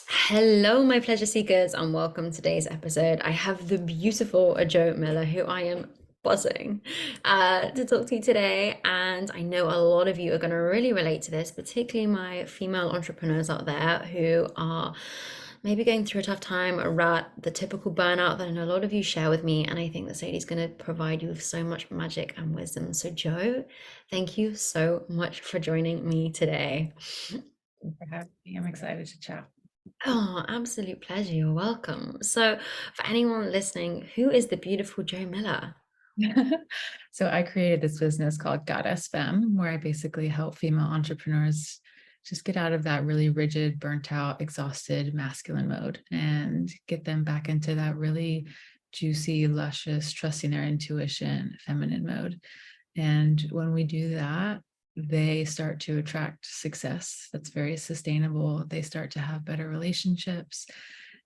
Hello, my pleasure seekers, and welcome to today's episode. I have the beautiful Jo Miller, who I am buzzing to talk to you today. And I know a lot of you are going to really relate to this, particularly my female entrepreneurs out there who are maybe going through a tough time around the typical burnout that I know a lot of you share with me. And I think this lady's going to provide you with so much magic and wisdom. So, Jo, thank you so much for joining me today. For having me. I'm excited to chat. Oh, absolute pleasure. You're welcome. So, for anyone listening, who is the beautiful Jo Miller? So I created this business called Goddess Femme, where I basically help female entrepreneurs just get out of that really rigid, burnt out, exhausted masculine mode and get them back into that really juicy, luscious, trusting their intuition, feminine mode. And when we do that, they start to attract success that's very sustainable. They start to have better relationships.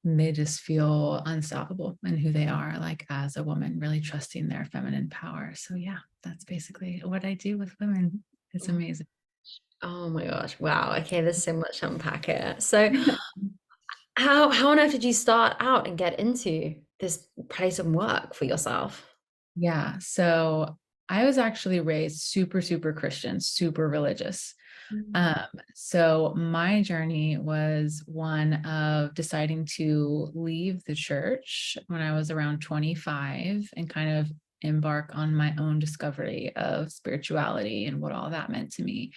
And they just feel unstoppable in who they are, like as a woman, really trusting their feminine power. So, yeah, that's basically what I do with women. It's amazing. Oh my gosh. Wow. Okay, there's so much to unpack here. So, how on earth did you start out and get into this place of work for yourself? Yeah. So I was actually raised super, super Christian, super religious. Mm. Um, so my journey was one of deciding to leave the church when I was around 25 and kind of embark on my own discovery of spirituality and what all that meant to me.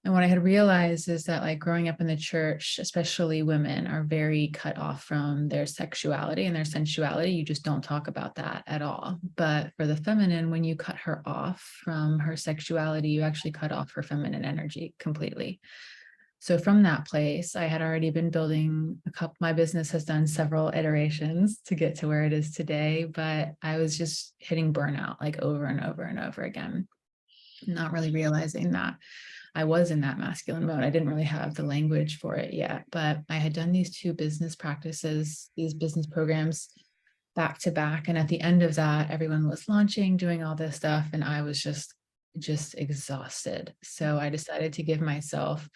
And what I had realized is that, like, growing up in the church, especially women are very cut off from their sexuality and their sensuality. You just don't talk about that at all. But for the feminine, when you cut her off from her sexuality, you actually cut off her feminine energy completely. So from that place, I had already been building my business has done several iterations to get to where it is today, but I was just hitting burnout like over and over and over again, not really realizing that I was in that masculine mode. I didn't really have the language for it yet, but I had done these two business practices, these business programs back to back. And at the end of that, everyone was launching, doing all this stuff. And I was just exhausted. So I decided to give myself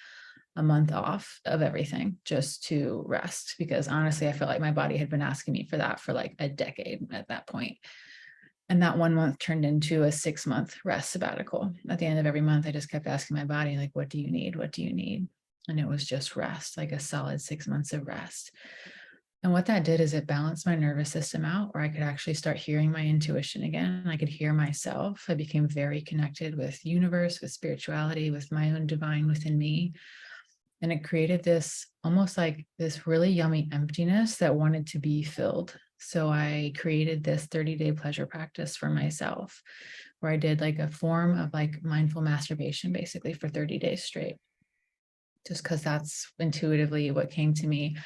a month off of everything just to rest, because honestly, I felt like my body had been asking me for that for like a decade at that point. And that 1 month turned into a 6-month rest sabbatical. At the end of every month, I just kept asking my body, like, what do you need? What do you need? And it was just rest, like a solid 6 months of rest. And what that did is it balanced my nervous system out, where I could actually start hearing my intuition again. I could hear myself. I became very connected with universe, with spirituality, with my own divine within me. And it created this almost like this really yummy emptiness that wanted to be filled. So I created this 30-day pleasure practice for myself, where I did like a form of like mindful masturbation basically for 30 days straight, just because that's intuitively what came to me.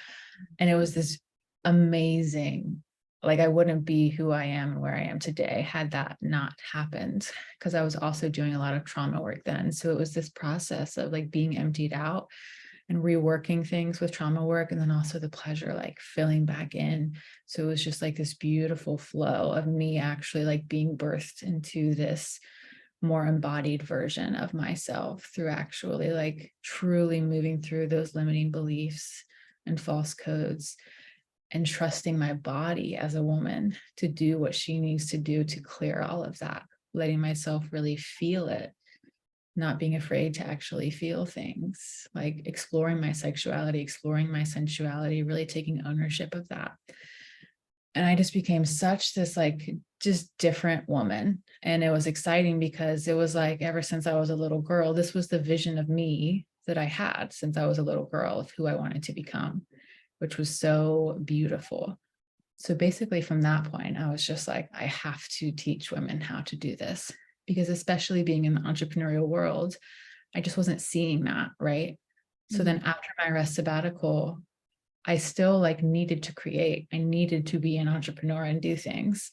And it was this amazing, like, I wouldn't be who I am and where I am today had that not happened, because I was also doing a lot of trauma work then. So it was this process of like being emptied out and reworking things with trauma work, and then also the pleasure like filling back in. So it was just like this beautiful flow of me actually like being birthed into this more embodied version of myself through actually like truly moving through those limiting beliefs and false codes, and trusting my body as a woman to do what she needs to do to clear all of that, letting myself really feel it, not being afraid to actually feel things, like exploring my sexuality, exploring my sensuality, really taking ownership of that. And I just became such this like just different woman. And it was exciting because it was like ever since I was a little girl, this was the vision of me that I had since I was a little girl of who I wanted to become, which was so beautiful. So basically, from that point, I was just like, I have to teach women how to do this, because especially being in the entrepreneurial world, I just wasn't seeing that, right? So then after my rest sabbatical, I still like needed to create. I needed to be an entrepreneur and do things.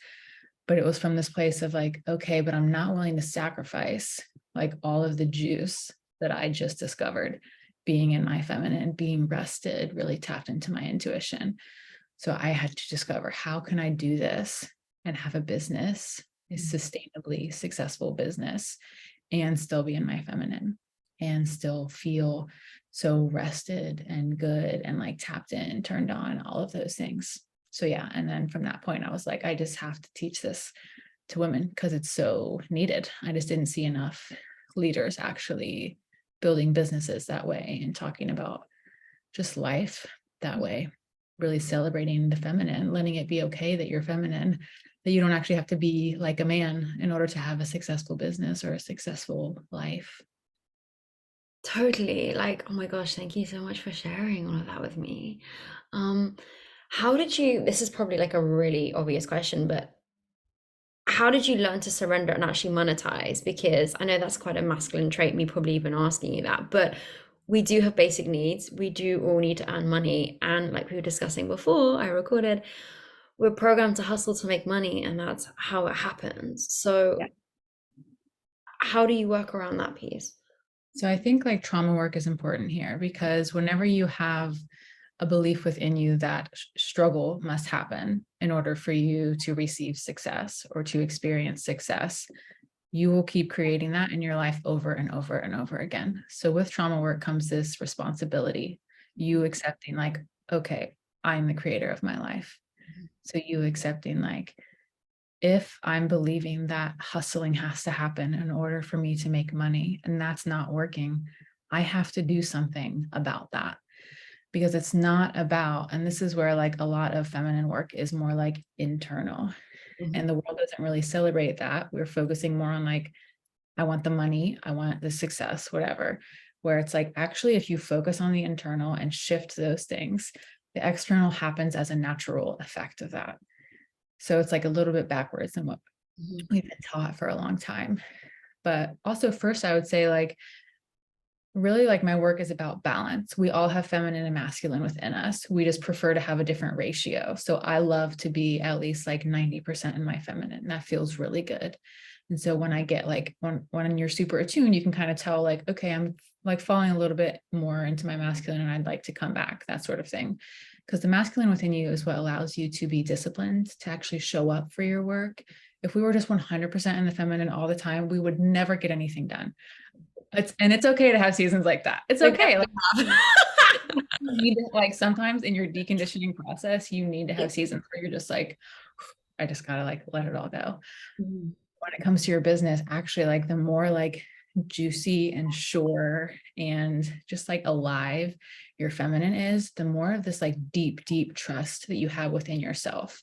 But it was from this place of like, okay, but I'm not willing to sacrifice like all of the juice that I just discovered being in my feminine, being rested, really tapped into my intuition. So I had to discover, how can I do this and have a business, a sustainably successful business, and still be in my feminine? and still feel so rested and good and like tapped in, turned on, all of those things. So yeah, and then from that point, I was like, I just have to teach this to women because it's so needed. I just didn't see enough leaders actually building businesses that way and talking about just life that way, really celebrating the feminine, letting it be okay that you're feminine, that you don't actually have to be like a man in order to have a successful business or a successful life. Totally. Like, oh my gosh, thank you so much for sharing all of that with me. Um, how did you, this is probably like a really obvious question, but how did you learn to surrender and actually monetize? Because I know that's quite a masculine trait, me probably even asking you that, but we do have basic needs. We do all need to earn money. And like we were discussing before I recorded, we're programmed to hustle to make money, and that's how it happens. So, how do you work around that piece? So I think like trauma work is important here because whenever you have a belief within you that struggle must happen in order for you to receive success or to experience success, you will keep creating that in your life over and over and over again. So with trauma work comes this responsibility, you accepting like, okay, I'm the creator of my life. So you accepting like, if I'm believing that hustling has to happen in order for me to make money and that's not working, I have to do something about that because it's not about, and this is where like a lot of feminine work is more like internal and the world doesn't really celebrate that. We're focusing more on like, I want the money, I want the success, whatever, where it's like, actually, if you focus on the internal and shift those things, the external happens as a natural effect of that. So it's like a little bit backwards than what Mhm. we've been taught for a long time. But also, first, I would say, like, really, like, my work is about balance. We all have feminine and masculine within us. We just prefer to have a different ratio. So I love to be at least like 90% in my feminine. That feels really good. And so when I get like, when you're super attuned, you can kind of tell, like, okay, I'm like falling a little bit more into my masculine and I'd like to come back, that sort of thing. Because the masculine within you is what allows you to be disciplined, to actually show up for your work. If we were just 100% in the feminine all the time, we would never get anything done. It's okay to have seasons like that. It's We okay. Like, definitely you need to, like, sometimes in your deconditioning process, you need to have. have seasons where you're just like, I just gotta like let it all go. Mhm. When it comes to your business, actually, like the more like juicy and sure and just like alive your feminine is, the more of this like deep, deep trust that you have within yourself.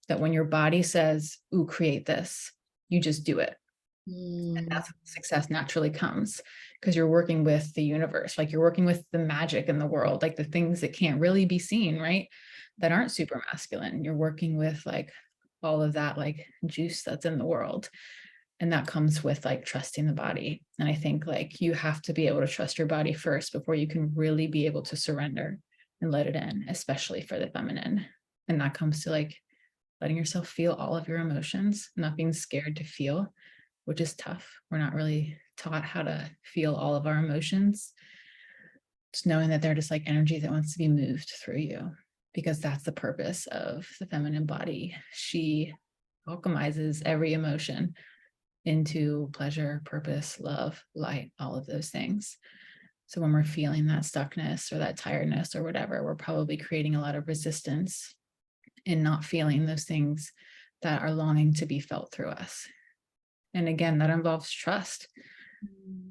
That when your body says, ooh, create this, you just do it. And Mm. that's when success naturally comes because you're working with the universe, like you're working with the magic in the world, like the things that can't really be seen, right? That aren't super masculine. You're working with like all of that like juice that's in the world. And that comes with like trusting the body. And I think like you have to be able to trust your body first before you can really be able to surrender and let it in, especially for the feminine. And that comes to like letting yourself feel all of your emotions, not being scared to feel, which is tough. We're not really taught how to feel all of our emotions. Just knowing that they're just like energy that wants to be moved through you, because that's the purpose of the feminine body. She alchemizes every emotion into pleasure, purpose, love, light, all of those things. So when we're feeling that stuckness or that tiredness or whatever, we're probably creating a lot of resistance in not feeling those things that are longing to be felt through us. And again, that involves trust.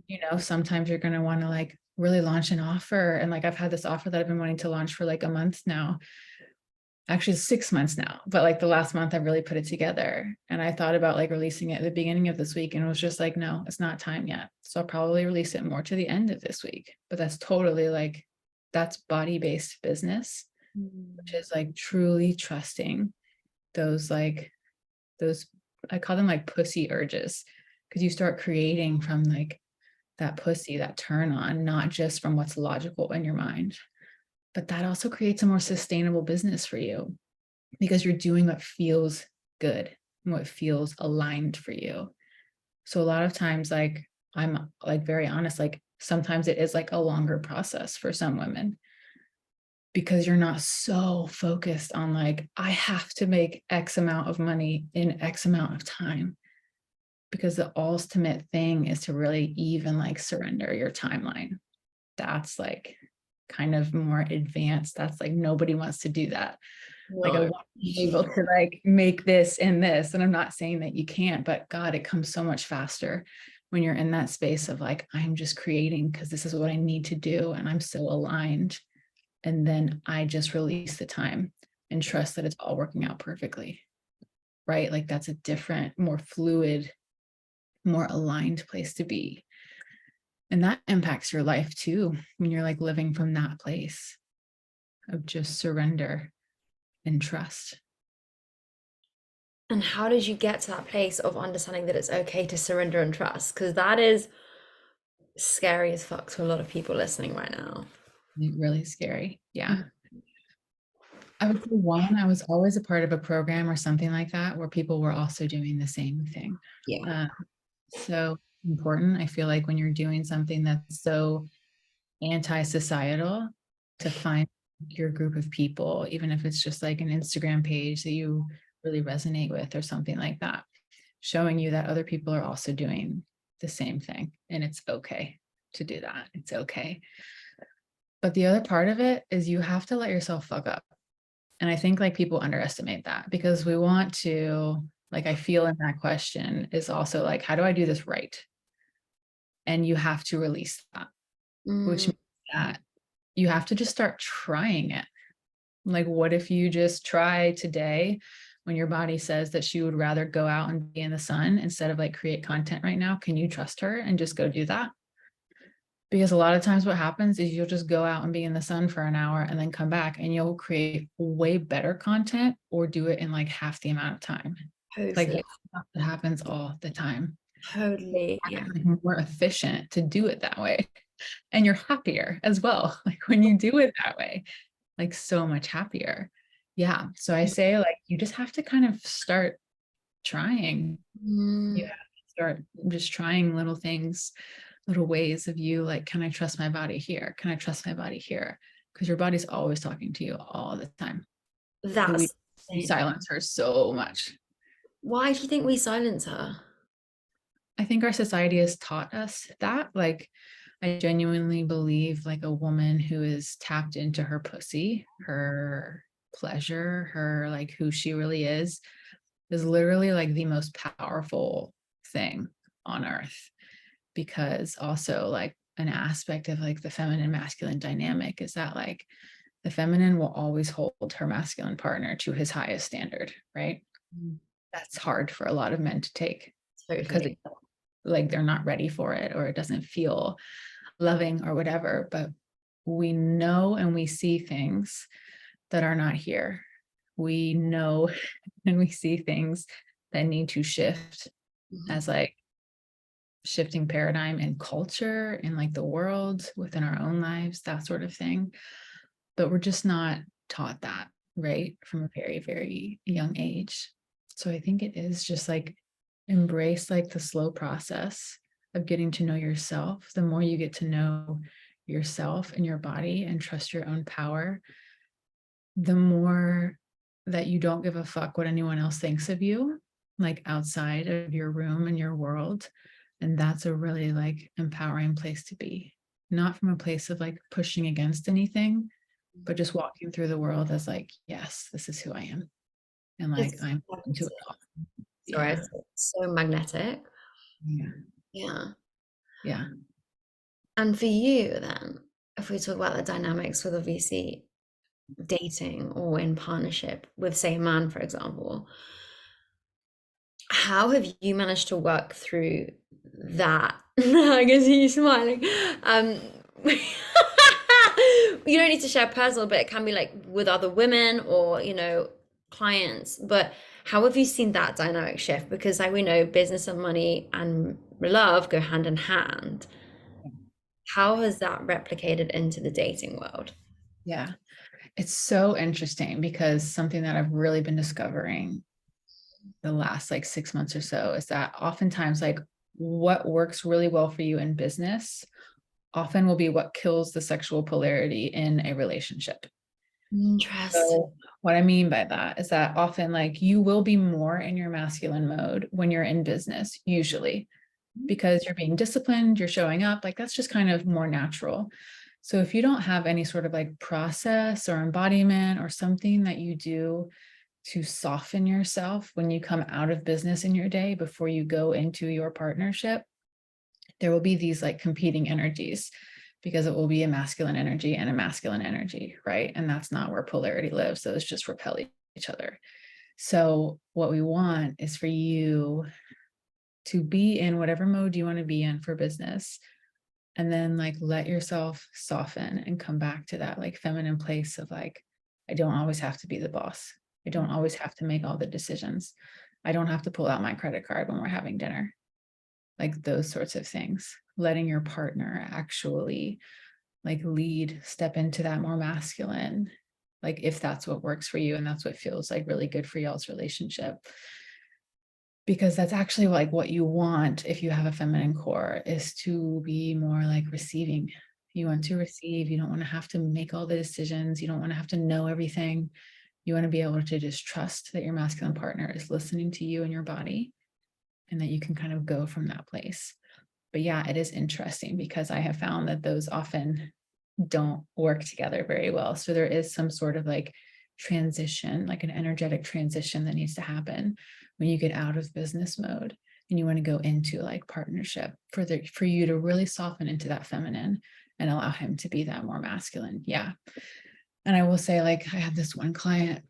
You know, sometimes you're going to want to like really launch an offer. And like I've had this offer that I've been wanting to launch for like a month now, actually 6 months now, but like the last month I really put it together. And I thought about like releasing it at the beginning of this week and it was just like, no, it's not time yet. So I'll probably release it more to the end of this week. But that's totally like, that's body-based business, which is like truly trusting those like those, I call them like pussy urges, because you start creating from like that pussy, that turn on, not just from what's logical in your mind. But that also creates a more sustainable business for you because you're doing what feels good and what feels aligned for you. So a lot of times, like, I'm like very honest, like sometimes it is like a longer process for some women because you're not so focused on like, I have to make X amount of money in X amount of time, because the ultimate thing is to really even like surrender your timeline. That's like kind of more advanced. That's like nobody wants to do that. Like I No. want to be able to like make this and this. And I'm not saying that you can't, but God, it comes so much faster when you're in that space of like, I'm just creating because this is what I need to do. And I'm so aligned. And then I just release the time and trust that it's all working out perfectly. Right. Like that's a different, more fluid, more aligned place to be. And that impacts your life too, when you're like living from that place of just surrender and trust. And how did you get to that place of understanding that it's okay to surrender and trust? Because that is scary as fuck to a lot of people listening right now. Really scary. Yeah. Mm. I would say one, I was always a part of a program or something like that where people were also doing the same thing. Yeah. Uh, so important. I feel like when you're doing something that's so anti-societal, to find your group of people, even if it's just like an Instagram page that you really resonate with or something like that, showing you that other people are also doing the same thing and it's okay to do that. It's okay. But the other part of it is you have to let yourself fuck up. And I think like people underestimate that because we want to, like, I feel in that question is also like, how do I do this right? And you have to release that, which Mm, means that you have to just start trying it. Like, what if you just try today when your body says that she would rather go out and be in the sun instead of like create content right now? Can you trust her and just go do that? Because a lot of times what happens is you'll just go out and be in the sun for an hour and then come back and you'll create way better content or do it in like half the amount of time. Like totally. that's stuff that happens all the time. Totally. Yeah. Actually more efficient to do it that way. And you're happier as well. Like when you do it that way, like so much happier. Yeah. So I say like you just have to kind of start trying. You Mm, have to start just trying little things, little ways of you like, can I trust my body here? Can I trust my body here? Because your body's always talking to you all the time. But we that's insane. silence her so much. Why do you think we silence her? I think our society has taught us that. Like, I genuinely believe like a woman who is tapped into her pussy, her pleasure, her like who she really is literally like the most powerful thing on earth. Because also like an aspect of like the feminine masculine dynamic is that like the feminine will always hold her masculine partner to his highest standard, right? Mm, That's hard for a lot of men to take because totally. like they're not ready for it or it doesn't feel loving or whatever. But we know and we see things that are not here. We know and we see things that need to shift Mhm. as like shifting paradigm in culture, in like the world, within our own lives, that sort of thing. But we're just not taught that, right? From a very, very young age. So I think it is just like embrace like the slow process of getting to know yourself. The more you get to know yourself and your body and trust your own power, the more that you don't give a fuck what anyone else thinks of you, like outside of your room and your world. And that's a really like empowering place to be, not from a place of like pushing against anything, but just walking through the world as like, yes, this is who I am. And like, It's I'm into it magnetic. all. Sorry, Yeah. it's so magnetic. Yeah. Yeah. Yeah. And for you, then, if we talk about the dynamics with obviously dating or in partnership with, say, a man, for example, how have you managed to work through that? I can see you smiling. Um, you don't need to share personal, but it can be like with other women or, clients. But how have you seen that dynamic shift? Because, like we know, business and money and love go hand in hand. How has that replicated into the dating world? Yeah. It's so interesting because something that I've really been discovering the last like 6 months or so is that oftentimes like what works really well for you in business often will be what kills the sexual polarity in a relationship. Interesting. So What I mean by that is that often, like, you will be more in your masculine mode when you're in business, usually, because you're being disciplined, you're showing up, like that's just kind of more natural. So if you don't have any sort of like process or embodiment or something that you do to soften yourself when you come out of business in your day before you go into your partnership, there will be these like competing energies, because it will be a masculine energy and a masculine energy, right? And that's not where polarity lives. Those just repel each other. So what we want is for you to be in whatever mode you want to be in for business, and then like let yourself soften and come back to that like feminine place of like, I don't always have to be the boss. I don't always have to make all the decisions. I don't have to pull out my credit card when we're having dinner. Like those sorts of things. Letting your partner actually like lead, step into that more masculine, like if that's what works for you and that's what feels like really good for y'all's relationship. Because that's actually like what you want if you have a feminine core, is to be more like receiving. You want to receive. You don't want to have to make all the decisions. You don't want to have to know everything. You want to be able to just trust that your masculine partner is listening to you and your body, and that you can kind of go from that place. But yeah, it is interesting because I have found that those often don't work together very well. So there is some sort of like transition, like an energetic transition that needs to happen when you get out of business mode and you want to go into like partnership, for you to really soften into that feminine and allow him to be that more masculine. Yeah. And I will say, like, I have this one client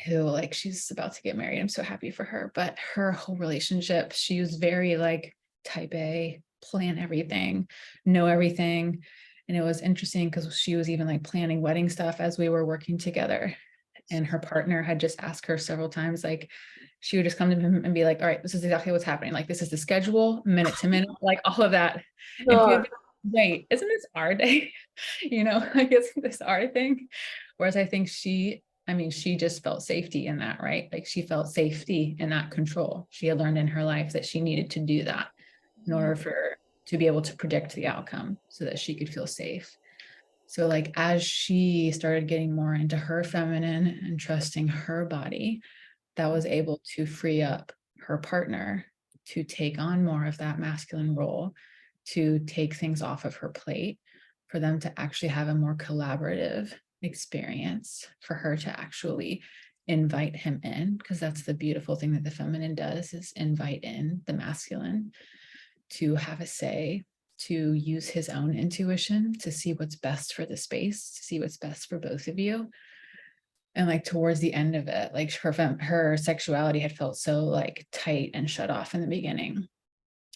who, like, she's about to get married. I'm so happy for her. But her whole relationship, she was very like type A, plan everything, know everything. And it was interesting because she was even like planning wedding stuff as we were working together. And her partner had just asked her several times, like, she would just come to him and be like, all right, this is exactly what's happening. Like, this is the schedule, minute to minute, like all of that. And he would No. be like, wait, isn't this our day? Like, isn't this our thing? Whereas I think she just felt safety in that, right? Like she felt safety in that control. She had learned in her life that she needed to do that in Yeah. order to be able to predict the outcome so that she could feel safe. So like as she started getting more into her feminine and trusting her body, that was able to free up her partner to take on more of that masculine role, to take things off of her plate, for them to actually have a more collaborative experience, for her to actually invite him in, because that's the beautiful thing that the feminine does, is invite in the masculine to have a say, to use his own intuition to see what's best for the space, to see what's best for both of you. And like towards the end of it, like her sexuality had felt so like tight and shut off in the beginning.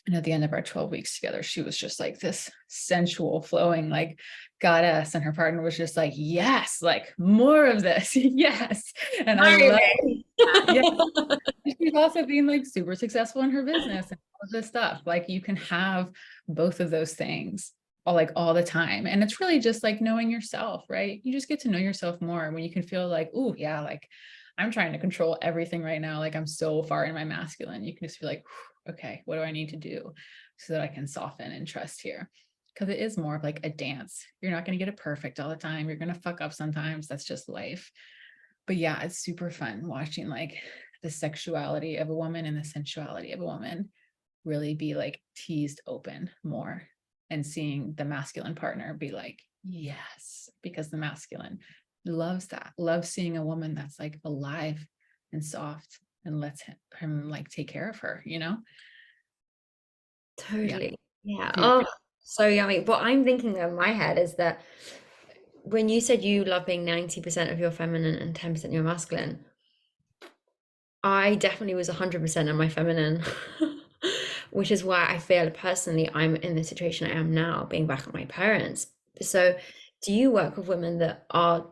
And at the end of our 12 weeks together, she was just like this sensual, flowing, like goddess. And her partner was just like, yes, like more of this. Yes. And I Marry love me. that. Yeah. She's also been like super successful in her business and all of this stuff. Like you can have both of those things all the time. And it's really just like knowing yourself, right? You just get to know yourself more when you can feel like, oh yeah, like I'm trying to control everything right now. Like I'm so far in my masculine. You can just feel like, okay, what do I need to do so that I can soften and trust here? Because it is more of like a dance. You're not going to get it perfect all the time. You're going to fuck up sometimes. That's just life. But yeah, it's super fun watching like the sexuality of a woman and the sensuality of a woman really be like teased open more, and seeing the masculine partner be like, yes, because the masculine loves that, loves seeing a woman that's like alive and soft and lets him like take care of her, Yeah, Totally. Yeah. Oh, beautiful. so yummy. What I'm thinking in my head is that when you said you love being 90% of your feminine and 10% your masculine, I definitely was 100% of my feminine, which is why I feel personally I'm in the situation I am now, being back at my parents. So, do you work with women that are,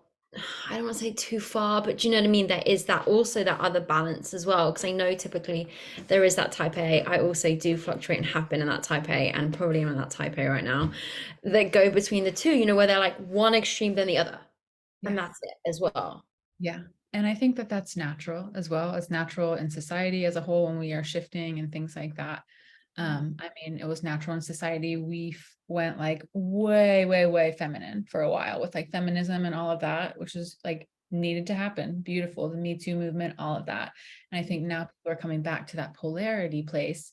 I don't want to say too far, but do you know what I mean? There is that also that other balance as well. Because I know typically there is that type A. I also do fluctuate and have been in that type A, and probably am in that type A right now, that go between the two, where they're like one extreme than the other. And Yeah. that's it as well. Yeah. And I think that that's natural, as well as natural in society as a whole when we are shifting and things like that. I mean, it was natural in society. We went like way, way, way feminine for a while with like feminism and all of that, which is like needed to happen. Beautiful. The Me Too movement, all of that. And I think now people are coming back to that polarity place,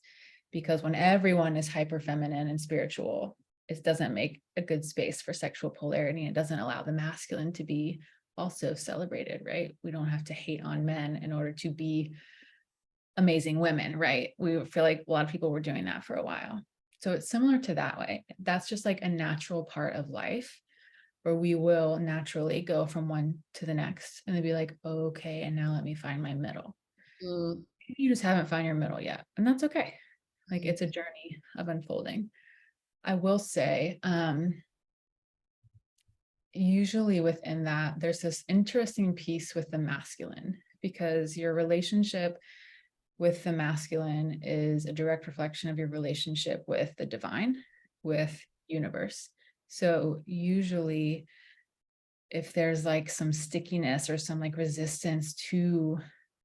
because when everyone is hyper feminine and spiritual, it doesn't make a good space for sexual polarity. It doesn't allow the masculine to be also celebrated, right? We don't have to hate on men in order to be amazing women, right? We feel like a lot of people were doing that for a while. So it's similar to that way. That's just like a natural part of life where we will naturally go from one to the next and then be like, okay, and now let me find my middle. Mm, You just haven't found your middle yet, and that's okay. Like, mm, it's a journey of unfolding. I will say, usually within that, there's this interesting piece with the masculine, because your relationship with the masculine is a direct reflection of your relationship with the divine, with universe. So usually if there's like some stickiness or some like resistance to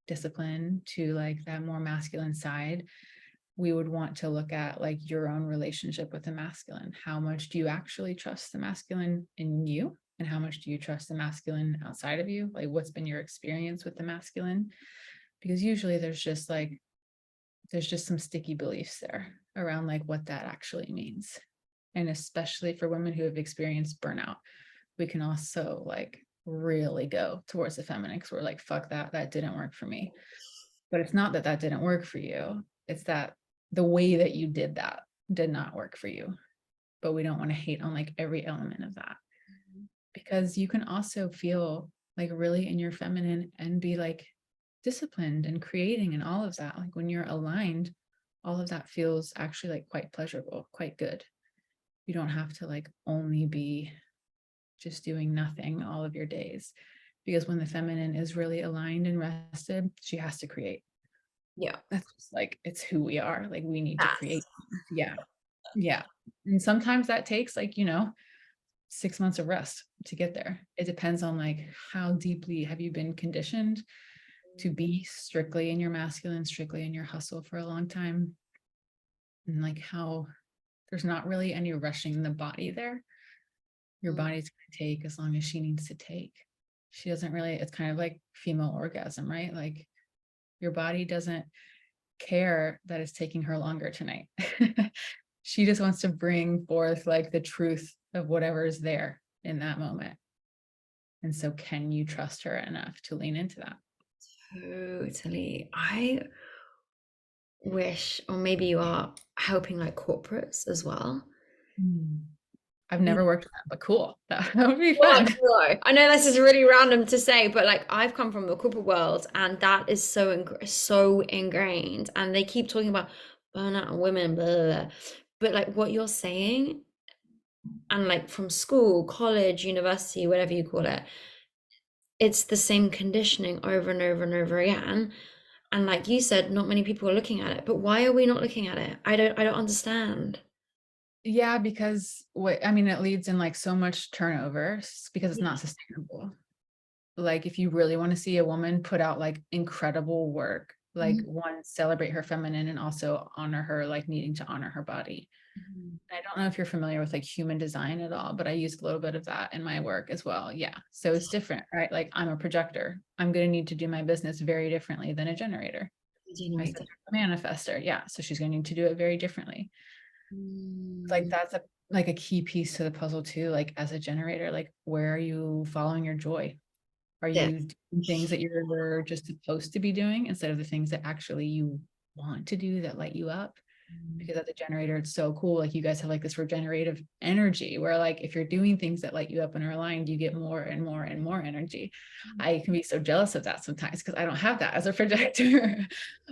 discipline, to like that more masculine side, we would want to look at like your own relationship with the masculine. How much do you actually trust the masculine in you? And how much do you trust the masculine outside of you? Like, what's been your experience with the masculine? Because usually there's just some sticky beliefs there around like what that actually means. And especially for women who have experienced burnout, we can also like really go towards the feminine, because we're like, fuck that, that didn't work for me. But it's not that that didn't work for you. It's that the way that you did that did not work for you. But we don't want to hate on like every element of that, because you can also feel like really in your feminine and be like disciplined and creating and all of that. Like when you're aligned, all of that feels actually like quite pleasurable, quite good. You don't have to like only be just doing nothing all of your days, because when the feminine is really aligned and rested, she has to create. yeah, That's just like, it's who we are. Like we need to that's create. Yeah. Yeah. And sometimes that takes like, 6 months of rest to get there. It depends on like how deeply have you been conditioned to be strictly in your masculine, strictly in your hustle for a long time. And like how there's not really any rushing the body there. Your mm, body's going to take as long as she needs to take. She doesn't really, it's kind of like female orgasm, right? Like your body doesn't care that it's taking her longer tonight. She just wants to bring forth like the truth of whatever is there in that moment. And so can you trust her enough to lean into that? totally. I wish, or maybe you are helping like corporates as well. Hmm. I've never worked with that, but cool. That would be Well, fun. I know this is really random to say, but like I've come from the corporate world, and that is so ingrained, and they keep talking about burnout and women, blah, blah, blah. But like what you're saying, and like from school, college, university, whatever you call it, it's the same conditioning over and over and over again. And like you said, not many people are looking at it. But why are we not looking at it? I don't understand. Yeah, because what I mean, it leads in like so much turnover because it's Yeah. not sustainable. Like if you really want to see a woman put out like incredible work, like Mhm. one, celebrate her feminine and also honor her, like needing to honor her body. Mhm. I don't know if you're familiar with like human design at all, but I use a little bit of that in my work as well. Yeah. So it's different, right? Like I'm a projector. I'm going to need to do my business very differently than a generator. My Generator. sister's a manifester. Yeah. So she's going to need to do it very differently. Like Mm. that's a key piece to the puzzle too. Like as a generator, like where are you following your joy? Are Yeah. you doing things that you're just supposed to be doing instead of the things that actually you want to do that light you up? Because as a generator, it's so cool. Like you guys have like this regenerative energy where like if you're doing things that light you up and are aligned, you get more and more and more energy. I can be so jealous of that sometimes because I don't have that as a projector.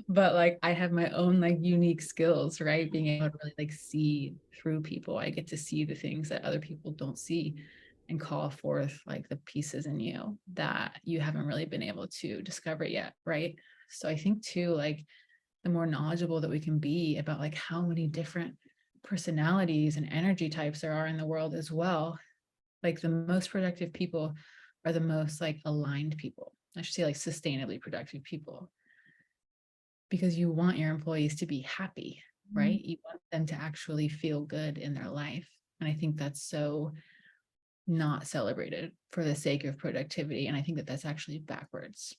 But like I have my own like unique skills, right? Being able to really like see through people. I get to see the things that other people don't see and call forth like the pieces in you that you haven't really been able to discover yet, right? So I think too, like the more knowledgeable that we can be about like how many different personalities and energy types there are in the world as well, like the most productive people are the most like aligned people. I should say like sustainably productive people, because you want your employees to be happy, right? You want them to actually feel good in their life. And I think that's so not celebrated for the sake of productivity. And I think that that's actually backwards.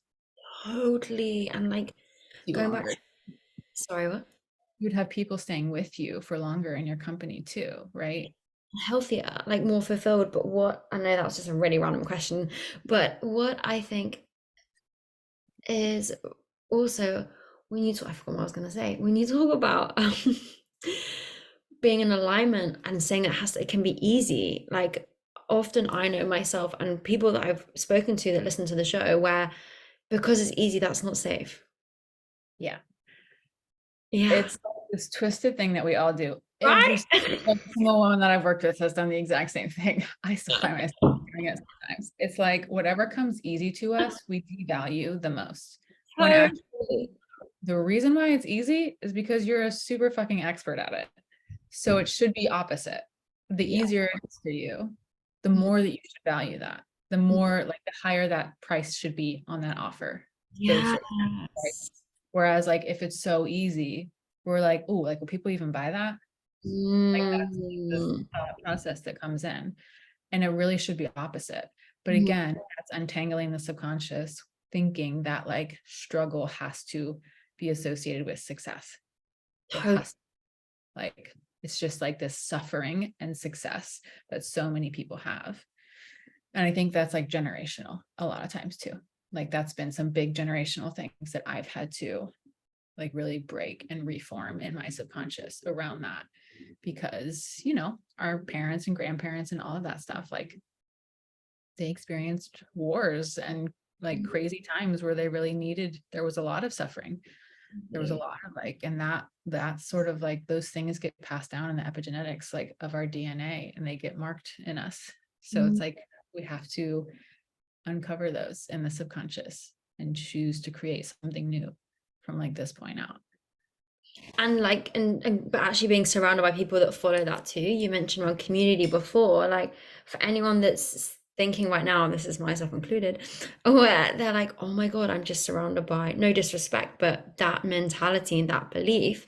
Totally. And like You going back longer. to, sorry, what? You'd have people staying with you for longer in your company too, right? Healthier, like more fulfilled. But what, I know that was just a really random question, but what I think is also when you talk, I forgot what I was going to say. When you talk about being in alignment and saying it can be easy, like often I know myself and people that I've spoken to that listen to the show where because it's easy, that's not safe. Yeah. Yeah. It's this twisted thing that we all do. Right? Every single woman that I've worked with has done the exact same thing. I still find myself doing it sometimes. It's like whatever comes easy to us, we devalue the most. When actually, Totally. the reason why it's easy is because you're a super fucking expert at it. So it should be opposite. The Yeah. easier it is for you, the more that you should value that. The more, like, the higher that price should be on that offer. Those Yes. sort of things, right? Whereas, like, if it's so easy, we're like, oh, like, will people even buy that? Like, that's the Mm. thought process that comes in. And it really should be opposite. But Mm. again, that's untangling the subconscious thinking that like struggle has to be associated with success. It Totally. has, like, it's just like this suffering and success that so many people have. And I think that's like generational a lot of times too. Like that's been some big generational things that I've had to like really break and reform in my subconscious around that, because our parents and grandparents and all of that stuff, like they experienced wars and like crazy times where they really needed, there was a lot of suffering, there was a lot of like, and that sort of like those things get passed down in the epigenetics like of our DNA and they get marked in us. So it's Mm. like we have to uncover those in the subconscious and choose to create something new from like this point out. And like but actually being surrounded by people that follow that too. You mentioned around community before. Like for anyone that's thinking right now, and this is myself included, where they're like, oh my God, I'm just surrounded by no disrespect, but that mentality and that belief.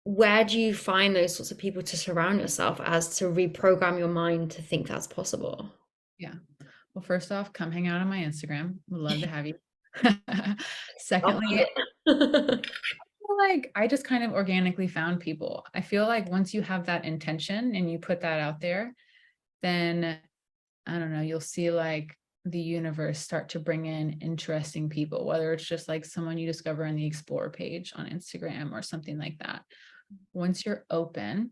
Where do you find those sorts of people to surround yourself as to reprogram your mind to think that's possible? Yeah. Well, first off, come hang out on my Instagram. Would love to have you. I'll Secondly, find it. like I just kind of organically found people. I feel like once you have that intention and you put that out there, then I don't know, you'll see like the universe start to bring in interesting people, whether it's just like someone you discover on the explore page on Instagram or something like that. Once you're open,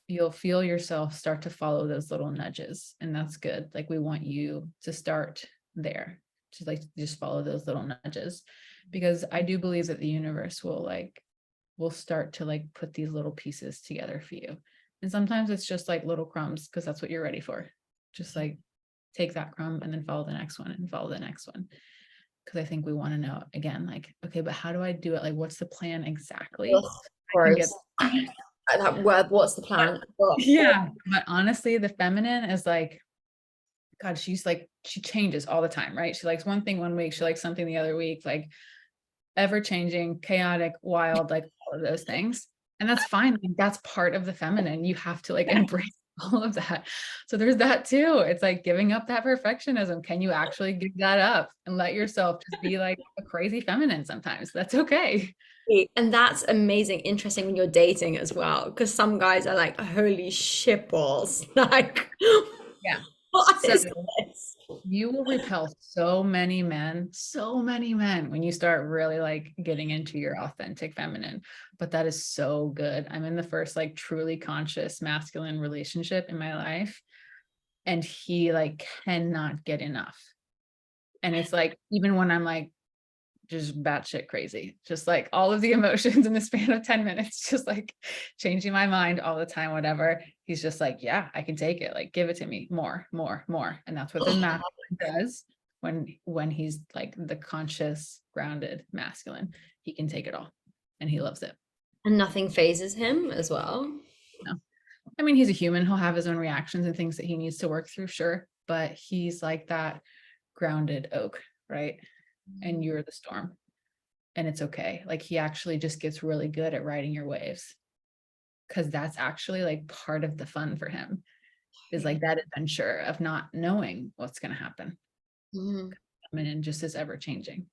you'll feel yourself start to follow those little nudges, and that's good. Like we want you to start there, to like just follow those little nudges, because I do believe that the universe will start to like put these little pieces together for you. And sometimes it's just like little crumbs because that's what you're ready for. Just like take that crumb and then follow the next one and follow the next one. Because I think we want to know again, like, okay, but how do I do it? Like, what's the plan exactly? Ugh, I can get gross. That word, what's the but plan? But yeah, but honestly, the feminine is like, God, she changes all the time, right? She likes one thing one week, she likes something the other week, like ever changing, chaotic, wild, like all of those things. And that's fine. Like, that's part of the feminine. You have to like embrace all of that. So there's that too. It's like giving up that perfectionism. Can you actually give that up and let yourself just be like a crazy feminine sometimes? That's okay. and that's amazing, interesting when you're dating as well, because some guys are like, holy shit balls. Like, Yeah. what So is this? you will repel so many men when you start really like getting into your authentic feminine. But that is so good. I'm in the first like truly conscious masculine relationship in my life, and he like cannot get enough. And it's like, even when I'm like just batshit crazy, just like all of the emotions in the span of 10 minutes, just like changing my mind all the time, whatever. He's just like, yeah, I can take it. Like, give it to me more, more, more. And that's what the masculine does when he's like the conscious, grounded masculine. He can take it all and he loves it. And nothing phases him as well. No. I mean, he's a human. He'll have his own reactions and things that he needs to work through, sure. But he's like that grounded oak, right? And you're the storm. And it's okay. Like he actually just gets really good at riding your waves, because that's actually like part of the fun for him. is like that adventure of not knowing what's going to happen. Mm. And just is ever changing.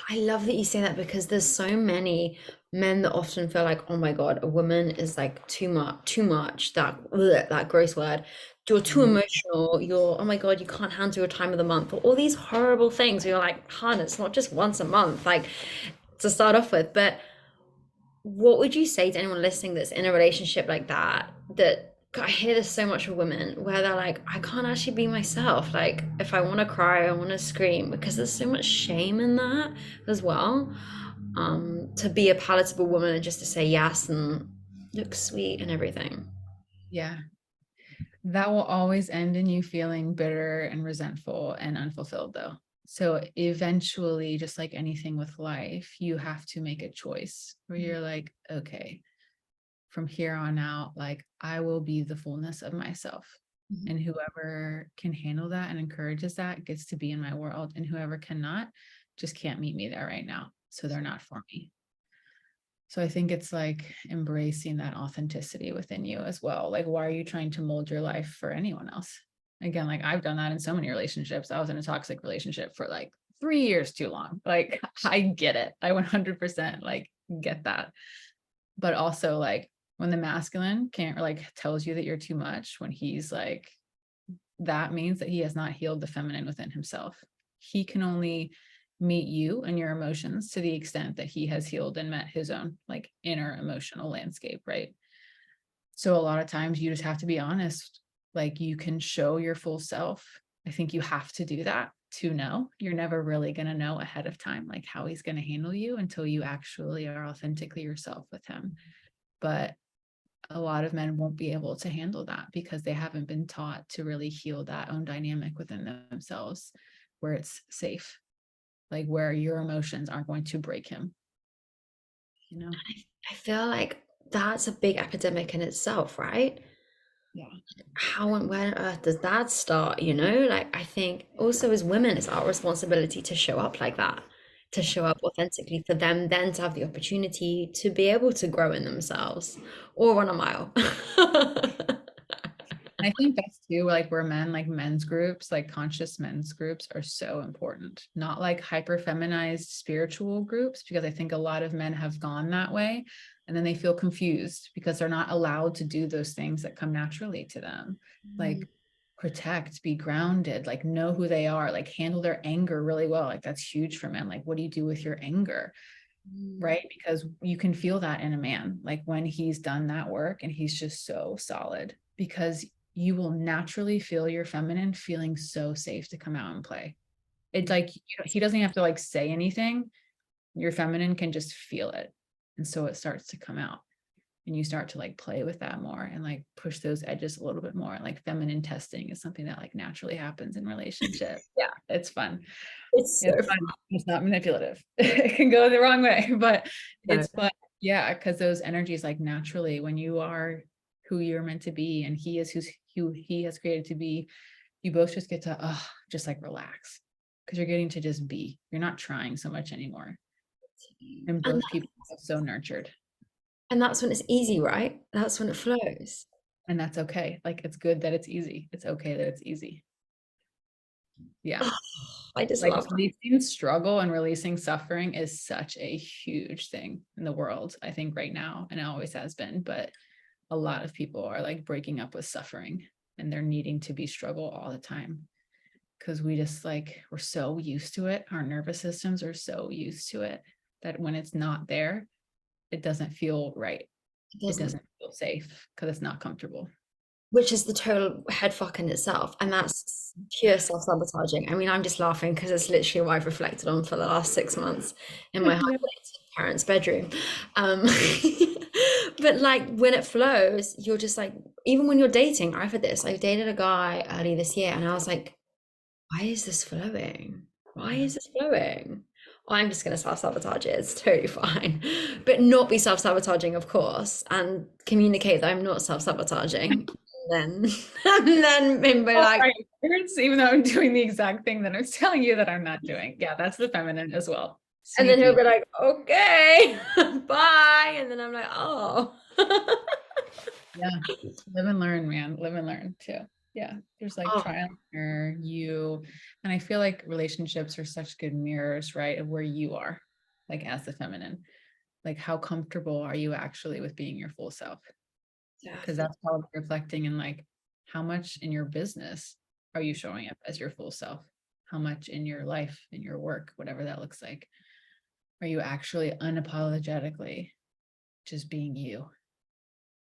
I love that you say that because there's so many men that often feel like, oh my God, a woman is like too much, that ugh, that gross word. You're too Mhm. emotional. You're, oh my God, you can't handle your time of the month, or all these horrible things where you're like, hun, it's not just once a month, like to start off with. But what would you say to anyone listening that's in a relationship like that? That I hear this so much with women where they're like, I can't actually be myself. Like, if I want to cry, I want to scream because there's so much shame in that as well. To be a palatable woman and just to say yes and look sweet and everything. Yeah. That will always end in you feeling bitter and resentful and unfulfilled, though. So eventually, just like anything with life, you have to make a choice where you're like, okay, from here on out, like I will be the fullness of myself. Mhm. And whoever can handle that and encourages that gets to be in my world. And whoever cannot just can't meet me there right now. So they're not for me. So I think it's like embracing that authenticity within you as well. Like, why are you trying to mold your life for anyone else? Again, like I've done that in so many relationships. I was in a toxic relationship for like 3 years too long. Like, I get it. I 100% like get that. But also, like, when the masculine can't like tells you that you're too much, when he's like, that means that he has not healed the feminine within himself. He can only meet you and your emotions to the extent that he has healed and met his own like inner emotional landscape, right? So a lot of times you just have to be honest. Like, you can show your full self. I think you have to do that to know. You're never really going to know ahead of time like how he's going to handle you until you actually are authentically yourself with him. But a lot of men won't be able to handle that because they haven't been taught to really heal that own dynamic within themselves where it's safe, like where your emotions aren't going to break him, you know? I feel like that's a big epidemic in itself, right? Yeah. How and where on earth does that start? You know, like I think also as women, it's our responsibility to show up like that, to Yeah. show up authentically for them, then to have the opportunity to be able to grow in themselves or run a mile. I think that's too, like where men, like men's groups, like conscious men's groups are so important, not like hyper feminized spiritual groups, because I think a lot of men have gone that way and then they feel confused because they're not allowed to do those things that come naturally to them. Like protect, be grounded, like know who they are, like handle their anger really well. Like that's huge for men. Like, what do you do with your anger? Right? Because you can feel that in a man, like when he's done that work and he's just so solid, because you will naturally feel your feminine feeling so safe to come out and play. It's like, he doesn't have to like say anything. Your feminine can just feel it. And so it starts to come out and you start to like play with that more and like push those edges a little bit more. Like feminine testing is something that like naturally happens in relationship. Yeah, it's fun. It's so It's fun. It's not manipulative. It can go the wrong way, but fun. it's fun. Yeah, because those energies, like naturally, when you are who you're meant to be, and he is who he has created to be, you both just get to just like relax because you're getting to just be. You're not trying so much anymore, and And both people feel so nurtured, and that's when it's easy, right? That's when it flows. and that's okay. Like it's good that it's easy. It's okay that it's easy. Yeah. Oh, I just Like love that. releasing struggle and releasing suffering is such a huge thing in the world, I think, right now, and it always has been. But a lot of people are like breaking up with suffering and they're needing to be struggle all the time because we just like we're so used to it. Our nervous systems are so used to it that when it's not there, it doesn't feel right. It It doesn't, doesn't feel safe because it's not comfortable. which is the total head fuck in itself. And that's pure self-sabotaging. I mean, I'm just laughing because it's literally what I've reflected on for the last 6 months in my parents' bedroom. Um, but like when it flows, you're just like, even when you're dating, I've had this. I dated a guy early this year and I was like, why is this flowing? Why Yeah. is this flowing? Well, I'm just going to self-sabotage it. It's totally fine. But not be self-sabotaging, of course, and communicate that I'm not self-sabotaging. And then, and then maybe be All like, right. Even though I'm doing the exact thing that I'm telling you that I'm not doing. Yeah, that's the feminine as well. and then he'll Sneaky. be like, okay, bye. And then I'm like, oh. Yeah. Live and learn, man. Live and learn too. Yeah. There's like Oh, trial and error, you, and I feel like relationships are such good mirrors, right, of where you are, like as the feminine. Like how comfortable are you actually with being your full self? Because definitely. that's probably reflecting in like how much in your business are you showing up as your full self? How much in your life, in your work, whatever that looks like, are you actually unapologetically just being you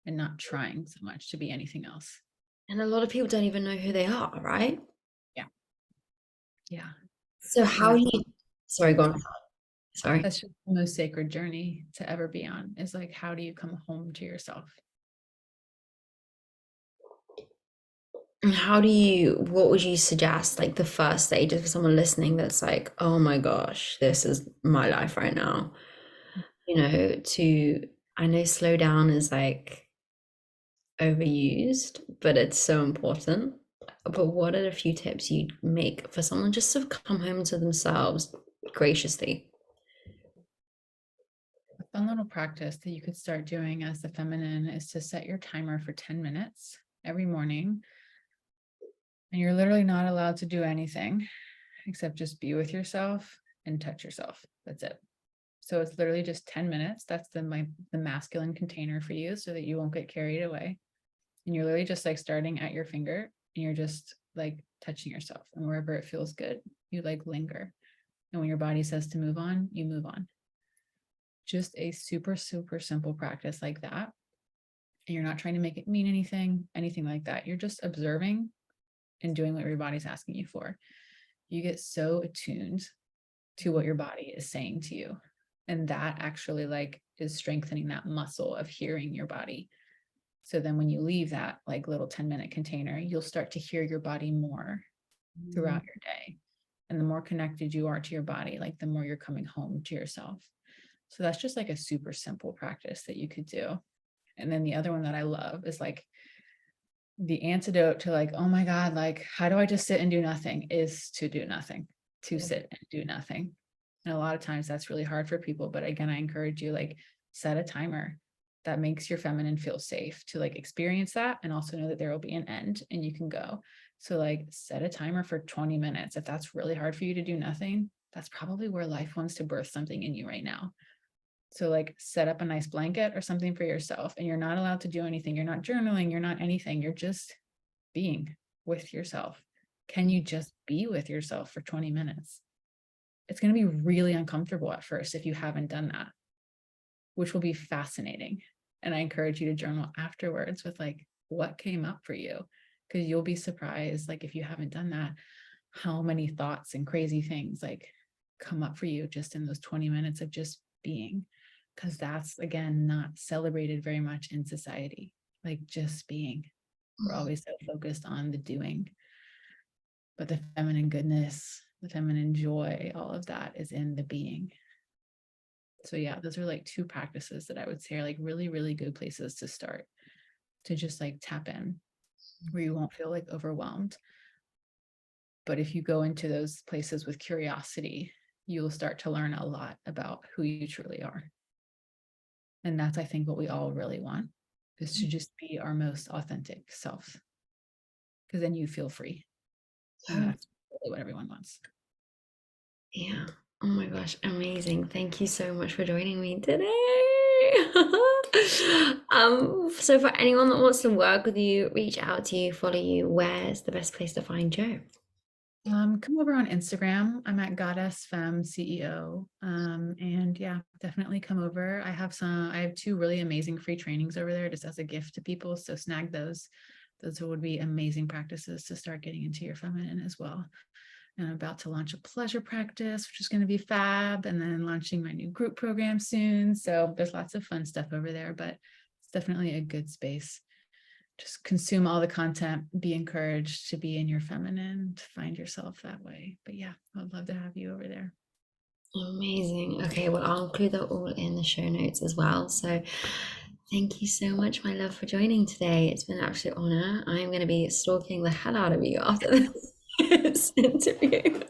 and not trying so much to be anything else? And a lot of people don't even know who they are, right? Yeah. Yeah. So And how do you, sorry, go on. Sorry. that's just the most sacred journey to ever be on, is like, how do you come home to yourself? And how do you, what would you suggest, like the first stage for someone listening that's like, oh my gosh, this is my life right now? To, I know slow down is like overused, but it's so important. But what are a few tips you'd make for someone just to come home to themselves graciously? A fun little practice that you could start doing as the feminine is to set your timer for 10 minutes every morning. And you're literally not allowed to do anything except just be with yourself and touch yourself. That's it. So it's literally just 10 minutes. That's the masculine container for you so that you won't get carried away. And you're literally just like starting at your finger and you're just like touching yourself. And wherever it feels good, you like linger. And when your body says to move on, you move on. Just a super, super simple practice like that. And you're not trying to make it mean anything like that. You're just observing and doing what your body's asking you for. You get so attuned to what your body is saying to you. And that actually like is strengthening that muscle of hearing your body. So then when you leave that like little 10-minute container, you'll start to hear your body more throughout your day. And the more connected you are to your body, like the more you're coming home to yourself. So that's just like a super simple practice that you could do. And then the other one that I love is like the antidote to like, oh my God, like, how do I just sit and do nothing, is to do nothing, to sit and do nothing. And a lot of times that's really hard for people. But again, I encourage you, like, set a timer that makes your feminine feel safe to like experience that and also know that there will be an end and you can go. So like set a timer for 20 minutes. If that's really hard for you to do nothing, that's probably where life wants to birth something in you right now. So like set up a nice blanket or something for yourself, and you're not allowed to do anything. You're not journaling, you're not anything. You're just being with yourself. Can you just be with yourself for 20 minutes? It's going to be really uncomfortable at first if you haven't done that, which will be fascinating. And I encourage you to journal afterwards with like what came up for you, because you'll be surprised, like if you haven't done that, how many thoughts and crazy things like come up for you just in those 20 minutes of just being, because that's again not celebrated very much in society, like just being. We're always so focused on the doing, but the feminine goodness, the feminine joy, all of that is in the being. So yeah, those are like two practices that I would say are like really, really good places to start, to just like tap in where you won't feel like overwhelmed. But if you go into those places with curiosity, you'll start to learn a lot about who you truly are. And that's, I think, what we all really want, is to just be our most authentic self, because then you feel free. And Oh, that's really what everyone wants. yeah. Oh my gosh, amazing. Thank you so much for joining me today. So for anyone that wants to work with you, reach out to you, follow you, where's the best place to find Joe? Come over on Instagram. I'm at Goddess Femme CEO. And yeah, definitely come over. I have two really amazing free trainings over there just as a gift to people. So snag those. Those would be amazing practices to start getting into your feminine as well. And I'm about to launch a pleasure practice, which is going to be fab. And then launching my new group program soon. So there's lots of fun stuff over there, but it's definitely a good space. Just consume all the content, be encouraged to be in your feminine, to find yourself that way. But yeah, I'd love to have you over there. Amazing. Okay, well, I'll include that all in the show notes as well. So thank you so much, my love, for joining today. It's been an absolute honor. I'm going to be stalking the hell out of you after this interview.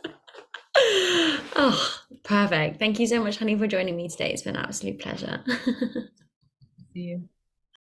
Oh, perfect. Thank you so much, honey, for joining me today. It's been an absolute pleasure. See you.